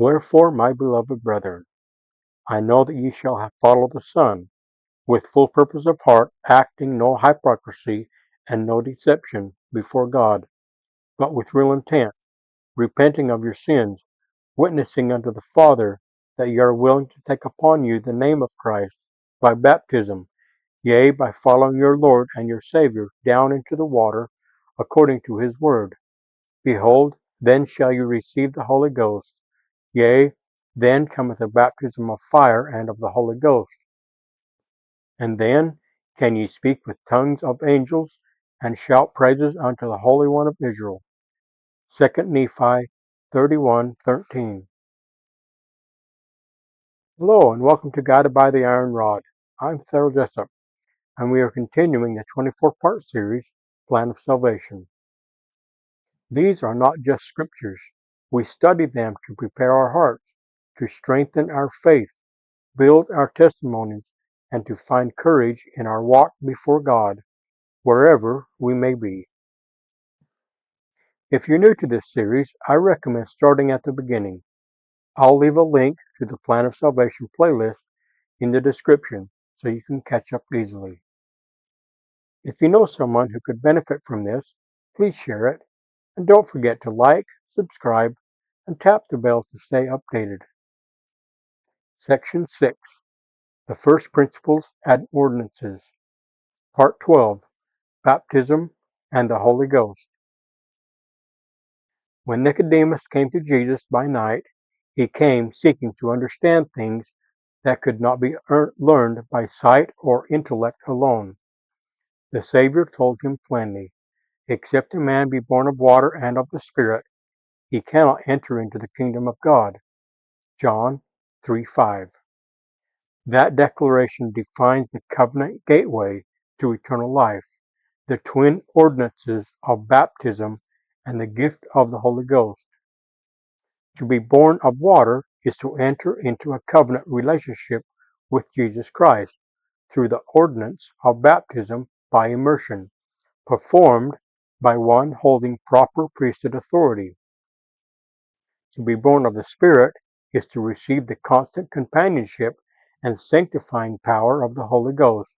Wherefore, my beloved brethren, I know that ye shall have followed the Son, with full purpose of heart, acting no hypocrisy and no deception before God, but with real intent, repenting of your sins, witnessing unto the Father that ye are willing to take upon you the name of Christ by baptism, yea, by following your Lord and your Savior down into the water, according to his word. Behold, then shall you receive the Holy Ghost. Yea, then cometh the baptism of fire and of the Holy Ghost. And then can ye speak with tongues of angels, and shout praises unto the Holy One of Israel. 2 Nephi 31:13. Hello, and welcome to Guided by the Iron Rod. I'm Thurl Jessup, and we are continuing the 24-part series, Plan of Salvation. These are not just scriptures. We study them to prepare our hearts, to strengthen our faith, build our testimonies, and to find courage in our walk before God, wherever we may be. If you're new to this series, I recommend starting at the beginning. I'll leave a link to the Plan of Salvation playlist in the description so you can catch up easily. If you know someone who could benefit from this, please share it, and don't forget to like, subscribe, and tap the bell to stay updated. Section 6, The First Principles and Ordinances. Part 12, Baptism and the Holy Ghost. When Nicodemus came to Jesus by night, he came seeking to understand things that could not be learned by sight or intellect alone. The Savior told him plainly, "Except a man be born of water and of the Spirit, he cannot enter into the kingdom of God." John 3:5. That declaration defines the covenant gateway to eternal life, the twin ordinances of baptism and the gift of the Holy Ghost. To be born of water is to enter into a covenant relationship with Jesus Christ through the ordinance of baptism by immersion, performed by one holding proper priesthood authority. To be born of the Spirit is to receive the constant companionship and sanctifying power of the Holy Ghost,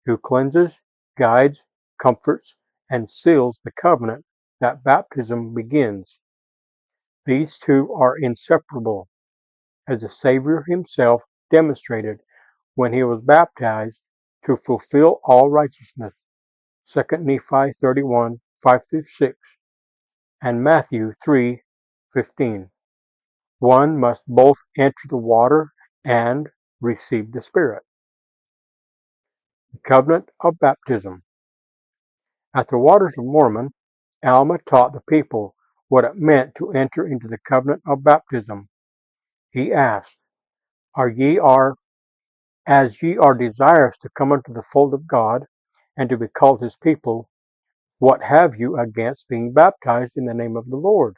who cleanses, guides, comforts, and seals the covenant that baptism begins. These two are inseparable, as the Savior himself demonstrated when he was baptized to fulfill all righteousness. 2 Nephi 31:5-6 and Matthew 3:15. One must both enter the water and receive the Spirit. The Covenant of Baptism. At the Waters of Mormon, Alma taught the people what it meant to enter into the covenant of baptism. He asked, As ye are desirous to come unto the fold of God, and to be called his people, what have you against being baptized in the name of the Lord?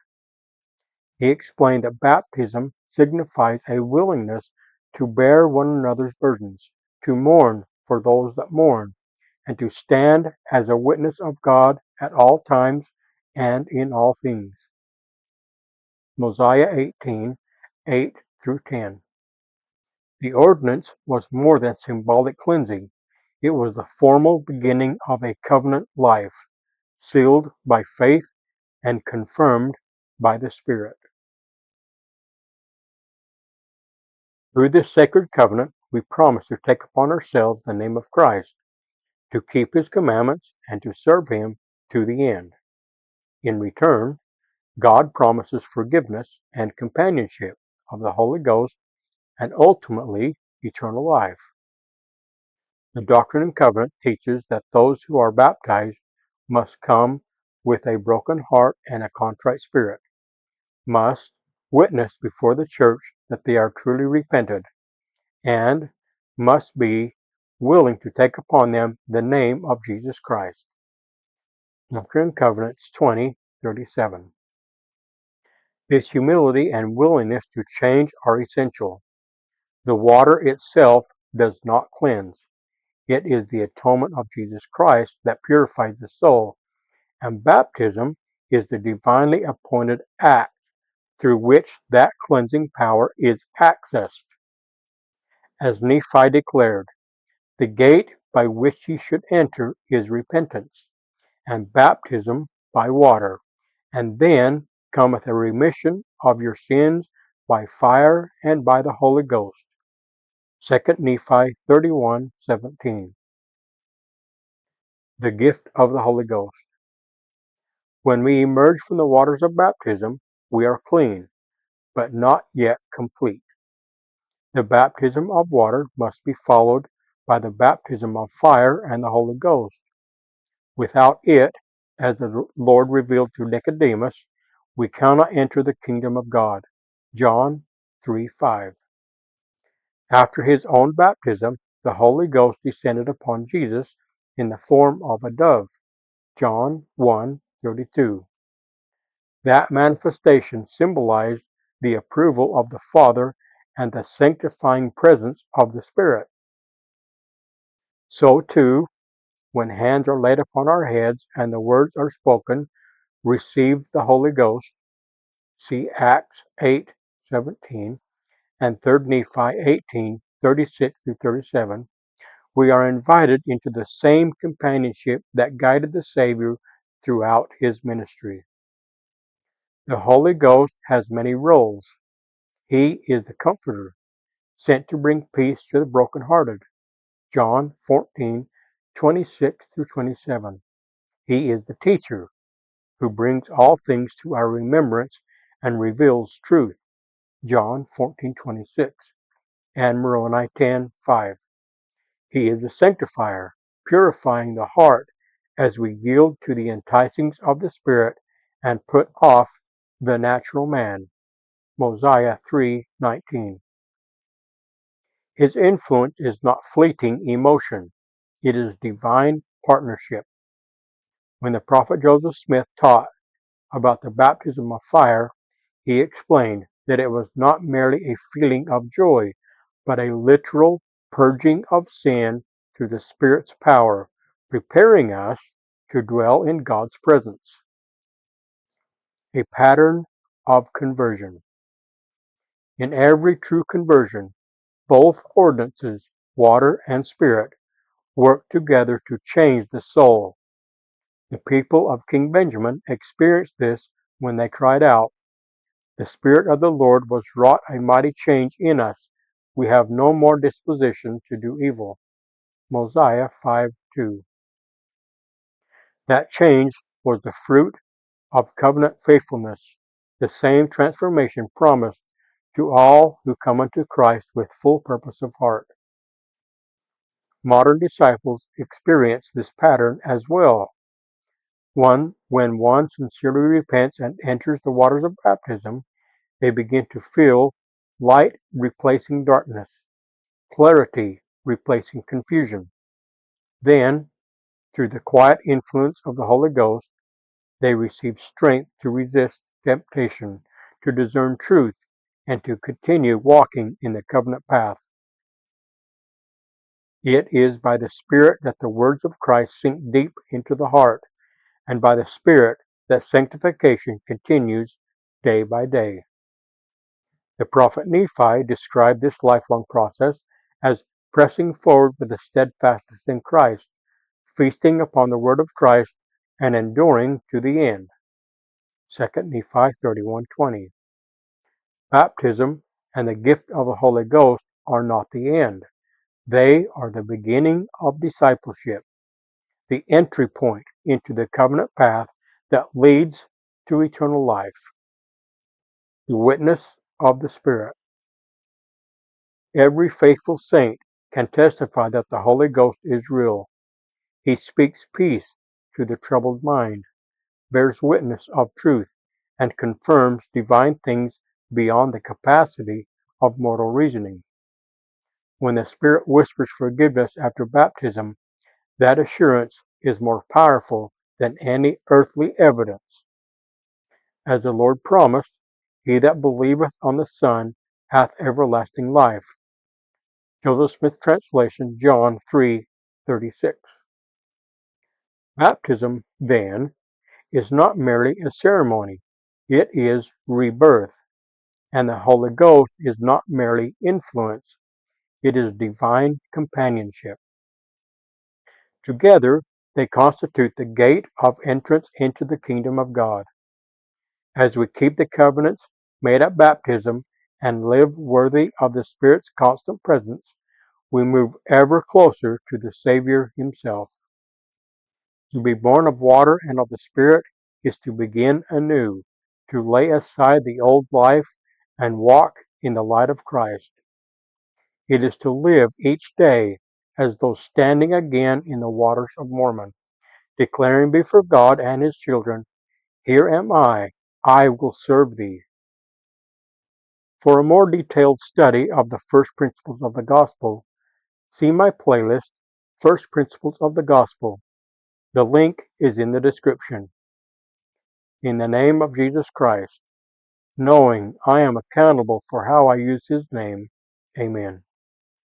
He explained that baptism signifies a willingness to bear one another's burdens, to mourn for those that mourn, and to stand as a witness of God at all times and in all things. Mosiah 18:8-10. The ordinance was more than symbolic cleansing. It was the formal beginning of a covenant life, sealed by faith and confirmed by the Spirit. Through this sacred covenant, we promise to take upon ourselves the name of Christ, to keep his commandments, and to serve him to the end. In return, God promises forgiveness and companionship of the Holy Ghost and ultimately eternal life. The Doctrine and Covenant teaches that those who are baptized must come with a broken heart and a contrite spirit, must witness before the church that they are truly repented, and must be willing to take upon them the name of Jesus Christ. Doctrine and Covenants 20:37. This humility and willingness to change are essential. The water itself does not cleanse. It is the atonement of Jesus Christ that purifies the soul, and baptism is the divinely appointed act through which that cleansing power is accessed. As Nephi declared, the gate by which ye should enter is repentance, and baptism by water, and then cometh a remission of your sins by fire and by the Holy Ghost. 2 Nephi 31:17. The gift of the Holy Ghost. When we emerge from the waters of baptism, we are clean, but not yet complete. The baptism of water must be followed by the baptism of fire and the Holy Ghost. Without it, as the Lord revealed to Nicodemus, we cannot enter the kingdom of God. John 3:5. After his own baptism, the Holy Ghost descended upon Jesus in the form of a dove. John 1:32. That manifestation symbolized the approval of the Father and the sanctifying presence of the Spirit. So too, when hands are laid upon our heads and the words are spoken, receive the Holy Ghost. See Acts 8:17 and 3 Nephi 18:36-37. We are invited into the same companionship that guided the Savior throughout his ministry. The Holy Ghost has many roles. He is the Comforter, sent to bring peace to the brokenhearted. John 14:26-27. He is the Teacher, who brings all things to our remembrance and reveals truth. John 14:26. And Moroni 10:5. He is the Sanctifier, purifying the heart as we yield to the enticings of the Spirit and put off the natural man. Mosiah 3:19. His influence is not fleeting emotion. It is divine partnership. When the prophet Joseph Smith taught about the baptism of fire, he explained that it was not merely a feeling of joy, but a literal purging of sin through the Spirit's power, preparing us to dwell in God's presence. A pattern of conversion. In every true conversion, both ordinances, water and spirit, work together to change the soul. The people of King Benjamin experienced this when they cried out, "The Spirit of the Lord was wrought a mighty change in us. We have no more disposition to do evil." Mosiah 5:2. That change was the fruit of covenant faithfulness, the same transformation promised to all who come unto Christ with full purpose of heart. Modern disciples experience this pattern as well. When one sincerely repents and enters the waters of baptism, they begin to feel light replacing darkness, clarity replacing confusion. Then, through the quiet influence of the Holy Ghost, they receive strength to resist temptation, to discern truth, and to continue walking in the covenant path. It is by the Spirit that the words of Christ sink deep into the heart, and by the Spirit that sanctification continues day by day. The prophet Nephi described this lifelong process as pressing forward with a steadfastness in Christ, feasting upon the word of Christ, and enduring to the end. 2 Nephi 31:20. Baptism and the gift of the Holy Ghost are not the end. They are the beginning of discipleship, the entry point into the covenant path that leads to eternal life. The witness of the Spirit. Every faithful saint can testify that the Holy Ghost is real. He speaks peace to the troubled mind, bears witness of truth, and confirms divine things beyond the capacity of mortal reasoning. When the Spirit whispers forgiveness after baptism, that assurance is more powerful than any earthly evidence. As the Lord promised, "He that believeth on the Son hath everlasting life." Joseph Smith translation, John 3:36. Baptism, then, is not merely a ceremony. It is rebirth. and the Holy Ghost is not merely influence, it is divine companionship. Together, they constitute the gate of entrance into the kingdom of God. As we keep the covenants made at baptism and live worthy of the Spirit's constant presence, we move ever closer to the Savior himself. To be born of water and of the Spirit is to begin anew, to lay aside the old life and walk in the light of Christ. It is to live each day as though standing again in the waters of Mormon, declaring before God and his children, "Here am I will serve thee." For a more detailed study of the first principles of the gospel, see my playlist, First Principles of the Gospel. The link is in the description. In the name of Jesus Christ, knowing I am accountable for how I use his name, amen.